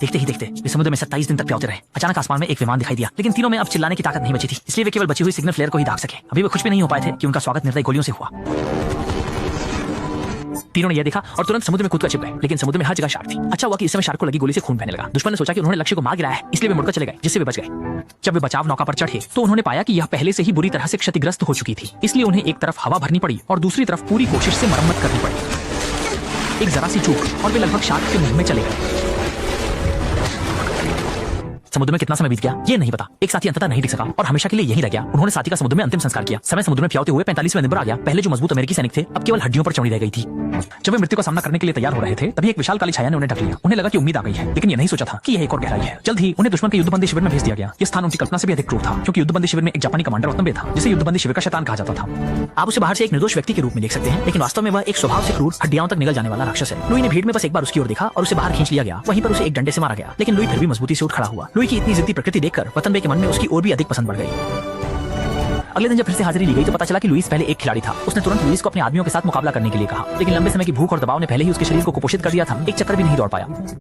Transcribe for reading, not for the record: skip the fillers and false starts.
देखते ही देखते वे समुद्र में 27 दिन तक प्याउते रहे। अचानक आसमान में एक विमान दिखाई दिया, लेकिन तीनों में अब चिल्लाने की ताकत नहीं बची थी, इसलिए वे केवल बची हुई सिग्नल फ्लेयर को ही दाग सके। अभी वे खुश भी नहीं हो पाए थे कि उनका स्वागत निर्दयी गोलियों से हुआ। तीनों ने यह देखा और तुरंत समुद्र में कूद कर छिप गए, लेकिन समुद्र में हर जगह शार्क थी। अच्छा हुआ कि इस समय शार्क को लगी गोली से खून बहने लगा। दुश्मन ने सोचा कि उन्होंने लक्ष्य को मार गिराया है, इसलिए वे मुड़कर चले गए, जिससे वे बच गए। जब वे बचाव नौका पर चढ़े तो उन्होंने पाया कि यह पहले से ही बुरी तरह से क्षतिग्रस्त हो चुकी थी, इसलिए उन्हें एक तरफ हवा भरनी पड़ी और दूसरी तरफ पूरी कोशिश से मरम्मत करनी पड़ी। एक जरा सी चूक और वे लगभग शार्क के मुंह में चले गए। समुद्र में कितना समय बीत गया ये नहीं पता। एक साथी अंततः नहीं टिक सका और हमेशा के लिए यहीं रह गया। उन्होंने साथी का समुद्र में अंतिम संस्कार किया। समय समुद्र में प्याउते हुए 45वें दिन पर आ गया। पहले जो मजबूत अमेरिकी सैनिक थे अब केवल हड्डियों पर चौड़ी रह गई थी। जब वे मृत्यु का सामना करने के लिए तैयार हो रहे थे तभी एक विशाल काली छाया ने उन्हें ढक लिया। उन्हें लगा कि उम्मीद आ गई है, लेकिन ये नहीं सोचा था कि यह एक और गहराई है। जल्द ही उन्हें दुश्मन के युद्धबंदी शिविर में भेज दिया गया। यह स्थान उनकी कल्पना से भी अधिक क्रूर था, क्योंकि युद्धबंदी शिविर में एक जापानी कमांडर रत्नबे था, जिसे युद्धबंदी शिविर का शैतान कहा जाता था। आप उसे बाहर से एक निर्दोष व्यक्ति के रूप में देख सकते हैं, लेकिन वास्तव में वह एक स्वभाव से क्रूर, हड्डियों तक निकल जाने वाला राक्षस है। लुई ने भीड़ में बस एक बार उसकी ओर देखा और उसे बाहर खींच लिया गया। वहीं पर उसे एक डंडे से मारा गया, लेकिन लुई फिर भी मजबूती से उठ खड़ा हुआ। लुई की इतनी जिद्दी प्रकृति देखकर रत्नबे के मन में उसकी और भी अधिक पसंद बढ़ गई। अगले दिन जब फिर से हाजिरी ली गई तो पता चला कि लुईस पहले एक खिलाड़ी था। उसने तुरंत लुईस को अपने आदमियों के साथ मुकाबला करने के लिए कहा, लेकिन लंबे समय की भूख और दबाव ने पहले ही उसके शरीर को कुपोषित कर दिया था। एक चक्कर भी नहीं दौड़ पाया।